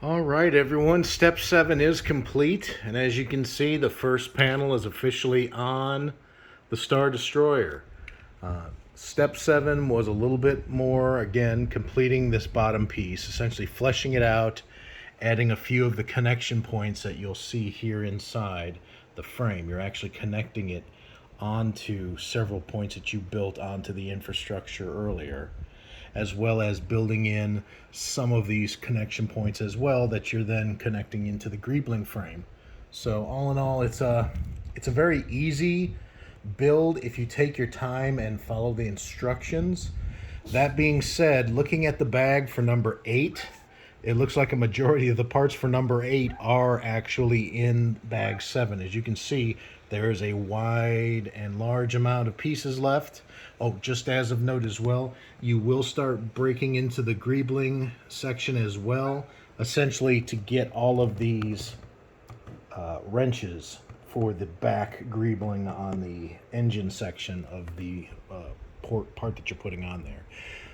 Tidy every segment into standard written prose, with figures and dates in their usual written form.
All right, everyone, step 7 is complete, and as you can see, the first panel is officially on the Star Destroyer. Step 7 was a little bit more, again, completing this bottom piece, essentially fleshing it out, adding a few of the connection points that you'll see here inside the frame. You're actually connecting it onto several points that you built onto the infrastructure earlier, as well as building in some of these connection points as well that you're then connecting into the greebling frame. So all in all, it's a very easy build if you take your time and follow the instructions. That being said, looking at the bag for number 8, it looks like a majority of the parts for number 8 are actually in bag 7. As you can see, there is a wide and large amount of pieces left. Oh, just as of note as well, you will start breaking into the greebling section as well, essentially to get all of these wrenches for the back greebling on the engine section of the part that you're putting on there.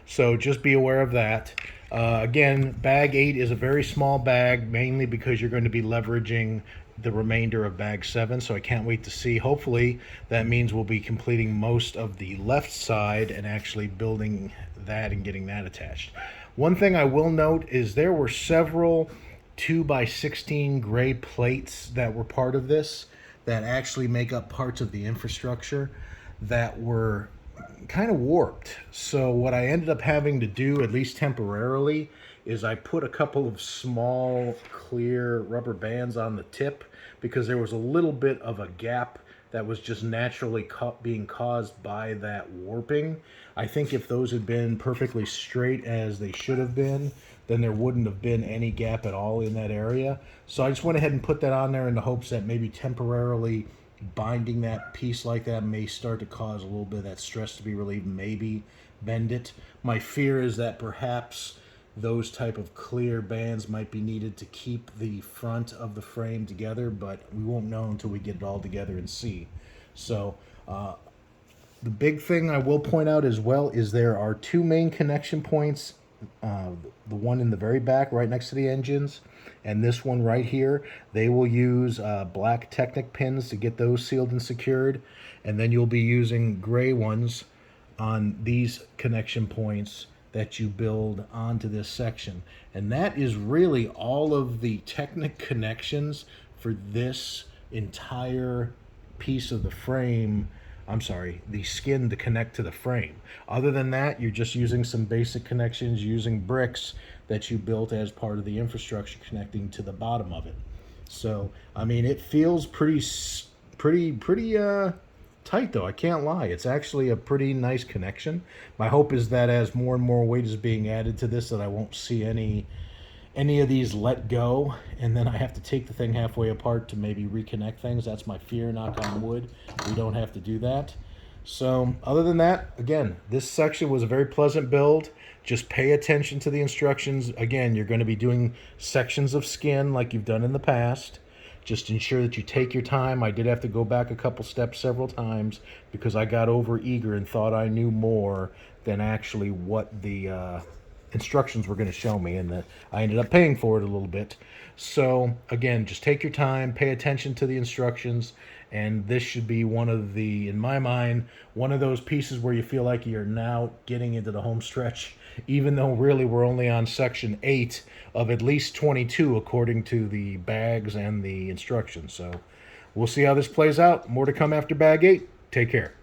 So just be aware of that. Again, bag 8 is a very small bag, mainly because you're going to be leveraging the remainder of bag 7, so I can't wait to see. Hopefully that means we'll be completing most of the left side and actually building that and getting that attached. One thing I will note is there were several 2x16 gray plates that were part of this that actually make up parts of the infrastructure that were kind of warped. So what I ended up having to do, at least temporarily, is I put a couple of small clear rubber bands on the tip because there was a little bit of a gap that was just naturally being caused by that warping. I think if those had been perfectly straight as they should have been, then there wouldn't have been any gap at all in that area. So I just went ahead and put that on there in the hopes that maybe temporarily binding that piece like that may start to cause a little bit of that stress to be relieved, maybe bend it. My fear is that perhaps those type of clear bands might be needed to keep the front of the frame together, but we won't know until we get it all together and see. So the big thing I will point out as well is there are 2 main connection points, the one in the very back right next to the engines and this one right here. They will use black Technic pins to get those sealed and secured, and then you'll be using gray ones on these connection points that you build onto this section. And that is really all of the Technic connections for this entire piece of the frame. I'm sorry, the skin to connect to the frame. Other than that, you're just using some basic connections using bricks that you built as part of the infrastructure connecting to the bottom of it. So, I mean, it feels pretty tight though. I can't lie. It's actually a pretty nice connection. My hope is that as more and more weight is being added to this, that I won't see any of these let go, and then I have to take the thing halfway apart to maybe reconnect things. That's my fear, knock on wood. We don't have to do that. So other than that, again, this section was a very pleasant build. Just pay attention to the instructions. Again, you're going to be doing sections of skin like you've done in the past. Just ensure that you take your time. I did have to go back a couple steps several times because I got over eager and thought I knew more than actually what the instructions were going to show me, and that I ended up paying for it a little bit. So again, just take your time, pay attention to the instructions, and this should be one of the, in my mind, one of those pieces where you feel like you're now getting into the home stretch, even though really we're only on section 8 of at least 22 according to the bags and the instructions. So we'll see how this plays out. More to come after bag 8. Take care.